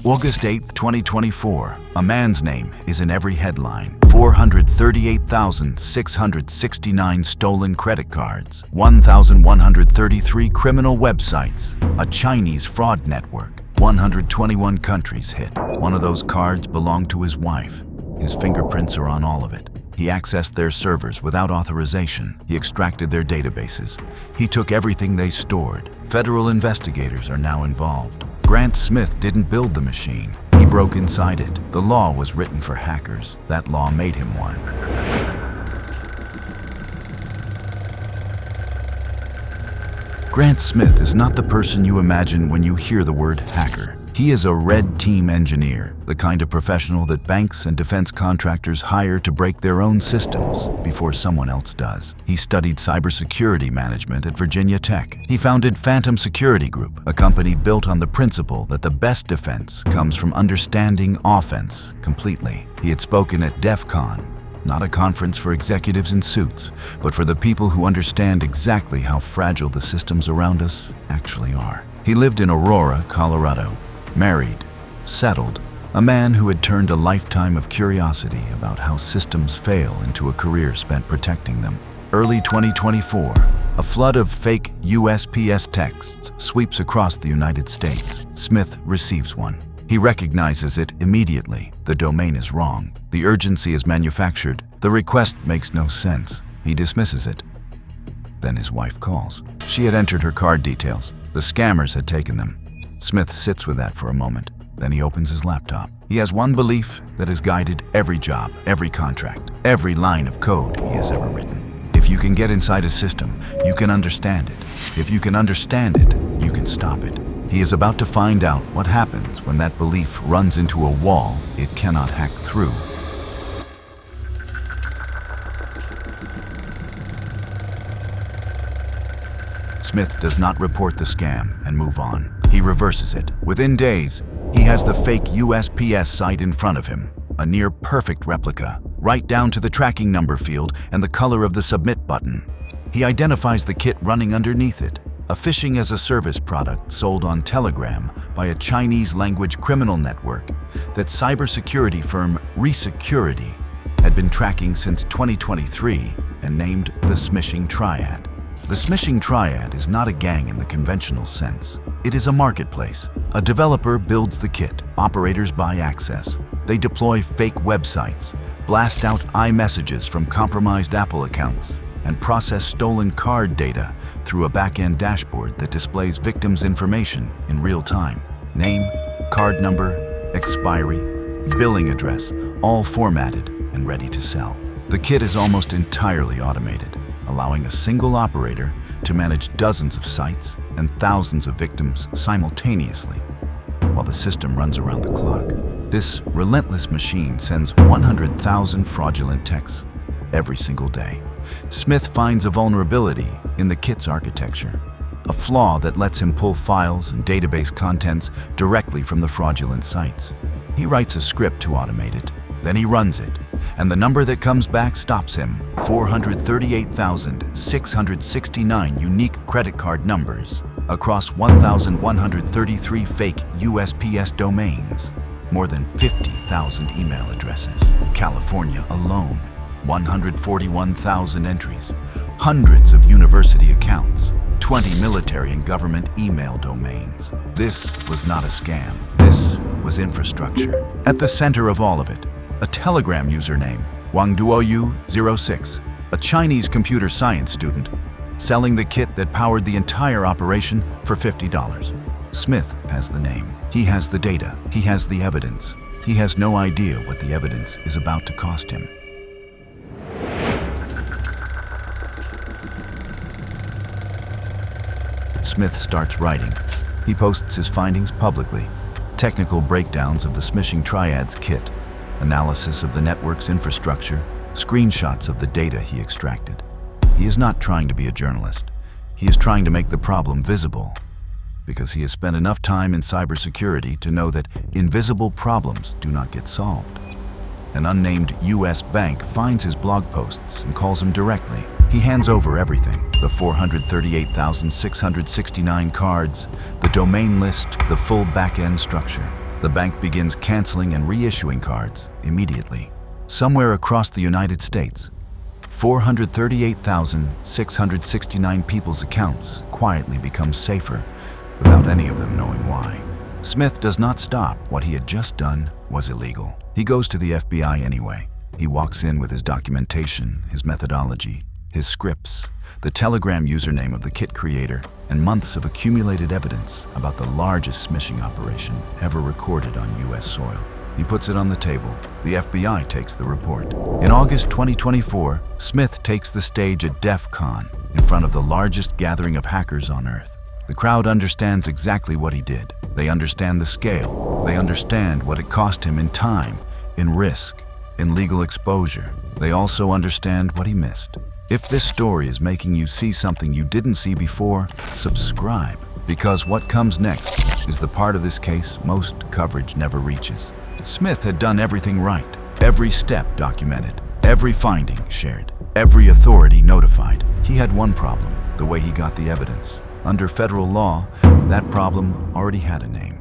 August 8, 2024. A man's name is in every headline. 438,669 stolen credit cards, 1,133 criminal websites, a Chinese fraud network, 121 countries hit. One of those cards belonged to his wife. His fingerprints are on all of it. He accessed their servers without authorization. He extracted their databases. He took everything they stored. Federal investigators are now involved. Grant Smith didn't build the machine. He broke inside it. The law was written for hackers. That law made him one. Grant Smith is not the person you imagine when you hear the word hacker. He is a red team engineer, the kind of professional that banks and defense contractors hire to break their own systems before someone else does. He studied cybersecurity management at Virginia Tech. He founded Phantom Security Group, a company built on the principle that the best defense comes from understanding offense completely. He had spoken at DEF CON, not a conference for executives in suits, but for the people who understand exactly how fragile the systems around us actually are. He lived in Aurora, Colorado. Married, settled, a man who had turned a lifetime of curiosity about how systems fail into a career spent protecting them. Early 2024, a flood of fake USPS texts sweeps across the United States. Smith receives one. He recognizes it immediately. The domain is wrong. The urgency is manufactured. The request makes no sense. He dismisses it. Then his wife calls. She had entered her card details. The scammers had taken them. Smith sits with that for a moment. Then he opens his laptop. He has one belief that has guided every job, every contract, every line of code he has ever written. If you can get inside a system, you can understand it. If you can understand it, you can stop it. He is about to find out what happens when that belief runs into a wall it cannot hack through. Smith does not report the scam and move on. He reverses it. Within days, he has the fake USPS site in front of him, a near-perfect replica, right down to the tracking number field and the color of the submit button. He identifies the kit running underneath it, a phishing-as-a-service product sold on Telegram by a Chinese-language criminal network that cybersecurity firm Resecurity had been tracking since 2023 and named the Smishing Triad. The Smishing Triad is not a gang in the conventional sense. It is a marketplace. A developer builds the kit, operators buy access. They deploy fake websites, blast out iMessages from compromised Apple accounts, and process stolen card data through a back-end dashboard that displays victims' information in real time. Name, card number, expiry, billing address, all formatted and ready to sell. The kit is almost entirely automated, allowing a single operator to manage dozens of sites and thousands of victims simultaneously, while the system runs around the clock. This relentless machine sends 100,000 fraudulent texts every single day. Smith finds a vulnerability in the kit's architecture, a flaw that lets him pull files and database contents directly from the fraudulent sites. He writes a script to automate it, then he runs it, and the number that comes back stops him. 438,669 unique credit card numbers across 1,133 fake USPS domains, more than 50,000 email addresses. California alone, 141,000 entries, hundreds of university accounts, 20 military and government email domains. This was not a scam. This was infrastructure. At the center of all of it, a Telegram username, Wangduoyu06, a Chinese computer science student, selling the kit that powered the entire operation for $50. Smith has the name. He has the data. He has the evidence. He has no idea what the evidence is about to cost him. Smith starts writing. He posts his findings publicly. Technical breakdowns of the Smishing Triad's kit, analysis of the network's infrastructure, screenshots of the data he extracted. He is not trying to be a journalist. He is trying to make the problem visible, because he has spent enough time in cybersecurity to know that invisible problems do not get solved. An unnamed US bank finds his blog posts and calls him directly. He hands over everything: the 438,669 cards, the domain list, the full back-end structure. The bank begins canceling and reissuing cards immediately. Somewhere across the United States, 438,669 people's accounts quietly become safer without any of them knowing why. Smith does not stop. What he had just done was illegal. He goes to the FBI anyway. He walks in with his documentation, his methodology, his scripts, the Telegram username of the kit creator, and months of accumulated evidence about the largest smishing operation ever recorded on U.S. soil. He puts it on the table. The FBI takes the report. In August 2024, Smith takes the stage at DEF CON in front of the largest gathering of hackers on Earth. The crowd understands exactly what he did. They understand the scale. They understand what it cost him in time, in risk, in legal exposure. They also understand what he missed. If this story is making you see something you didn't see before, subscribe, because what comes next is the part of this case most coverage never reaches. Smith had done everything right, every step documented, every finding shared, every authority notified. He had one problem: the way he got the evidence. Under federal law, that problem already had a name.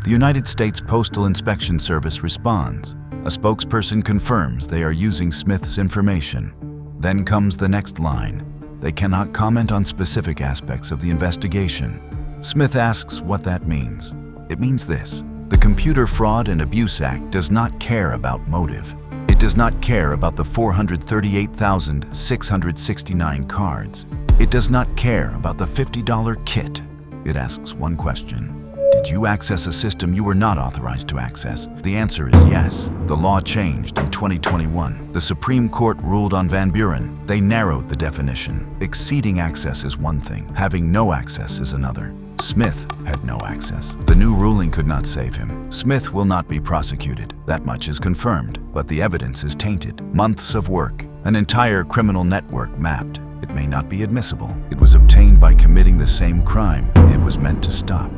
The United States Postal Inspection Service responds. A spokesperson confirms they are using Smith's information. Then comes the next line. They cannot comment on specific aspects of the investigation. Smith asks what that means. It means this: the Computer Fraud and Abuse Act does not care about motive. It does not care about the 438,669 cards. It does not care about the $50 kit. It asks one question: did you access a system you were not authorized to access? The answer is yes. The law changed in 2021. The Supreme Court ruled on Van Buren. They narrowed the definition. Exceeding access is one thing. Having no access is another. Smith had no access. The new ruling could not save him. Smith will not be prosecuted. That much is confirmed. But the evidence is tainted. Months of work. An entire criminal network mapped. It may not be admissible. It was obtained by committing the same crime it was meant to stop.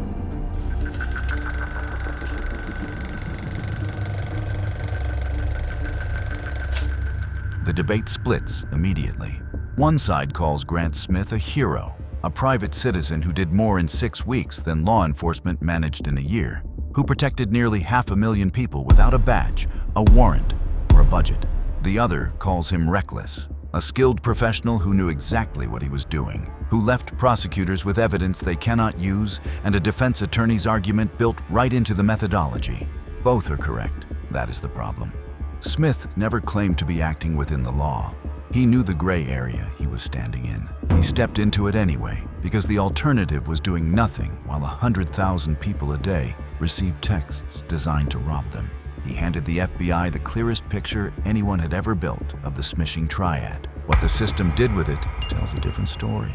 The debate splits immediately. One side calls Grant Smith a hero, a private citizen who did more in 6 weeks than law enforcement managed in a year, who protected nearly 500,000 people without a badge, a warrant, or a budget. The other calls him reckless, a skilled professional who knew exactly what he was doing, who left prosecutors with evidence they cannot use and a defense attorney's argument built right into the methodology. Both are correct. That is the problem. Smith never claimed to be acting within the law. He knew the gray area he was standing in. He stepped into it anyway, because the alternative was doing nothing while 100,000 people a day received texts designed to rob them. He handed the FBI the clearest picture anyone had ever built of the Smishing Triad. What the system did with it tells a different story.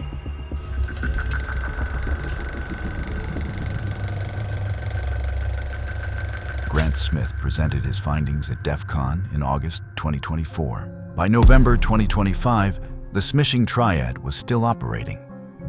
Grant Smith presented his findings at DEF CON in August 2024. By November 2025, the Smishing Triad was still operating.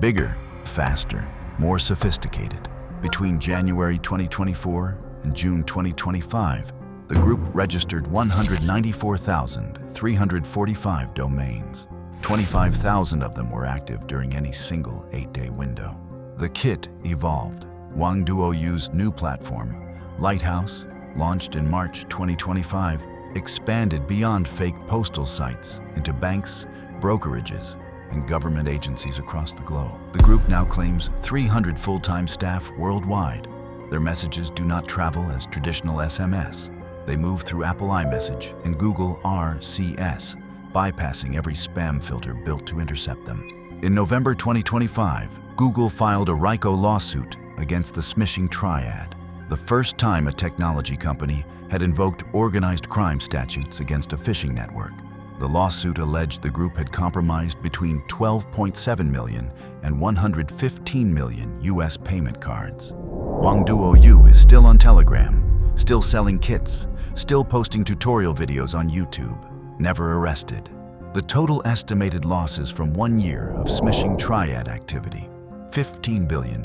Bigger, faster, more sophisticated. Between January 2024 and June 2025, the group registered 194,345 domains. 25,000 of them were active during any single 8-day window. The kit evolved. Wang Duoyu's new platform, Lighthouse, launched in March 2025, expanded beyond fake postal sites into banks, brokerages, and government agencies across the globe. The group now claims 300 full-time staff worldwide. Their messages do not travel as traditional SMS. They move through Apple iMessage and Google RCS, bypassing every spam filter built to intercept them. In November 2025, Google filed a RICO lawsuit against the Smishing Triad, the first time a technology company had invoked organized crime statutes against a phishing network. The lawsuit alleged the group had compromised between 12.7 million and 115 million US payment cards. Wang Duoyu is still on Telegram, still selling kits, still posting tutorial videos on YouTube, never arrested. The total estimated losses from 1 year of Smishing Triad activity, $15 billion.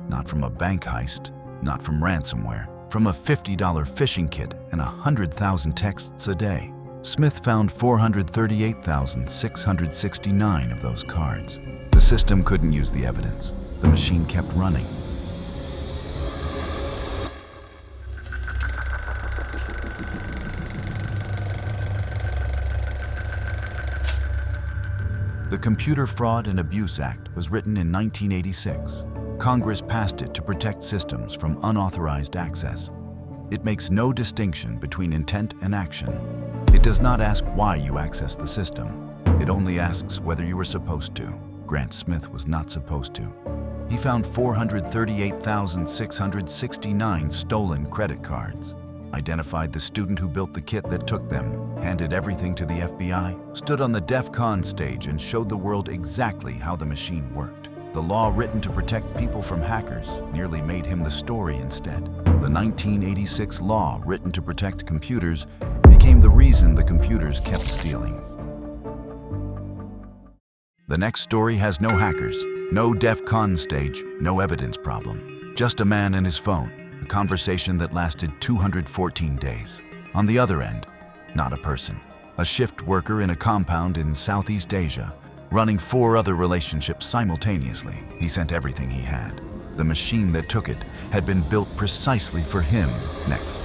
Not from a bank heist, not from ransomware, from a $50 phishing kit and 100,000 texts a day. Smith found 438,669 of those cards. The system couldn't use the evidence. The machine kept running. The Computer Fraud and Abuse Act was written in 1986. Congress passed it to protect systems from unauthorized access. It makes no distinction between intent and action. It does not ask why you access the system. It only asks whether you were supposed to. Grant Smith was not supposed to. He found 438,669 stolen credit cards, identified the student who built the kit that took them, handed everything to the FBI, stood on the DEF CON stage and showed the world exactly how the machine worked. The law written to protect people from hackers nearly made him the story instead. The 1986 law written to protect computers became the reason the computers kept stealing. The next story has no hackers, no DEF CON stage, no evidence problem. Just a man and his phone, a conversation that lasted 214 days. On the other end, not a person. A shift worker in a compound in Southeast Asia, running 4 other relationships simultaneously. He sent everything he had. The machine that took it had been built precisely for him. Next.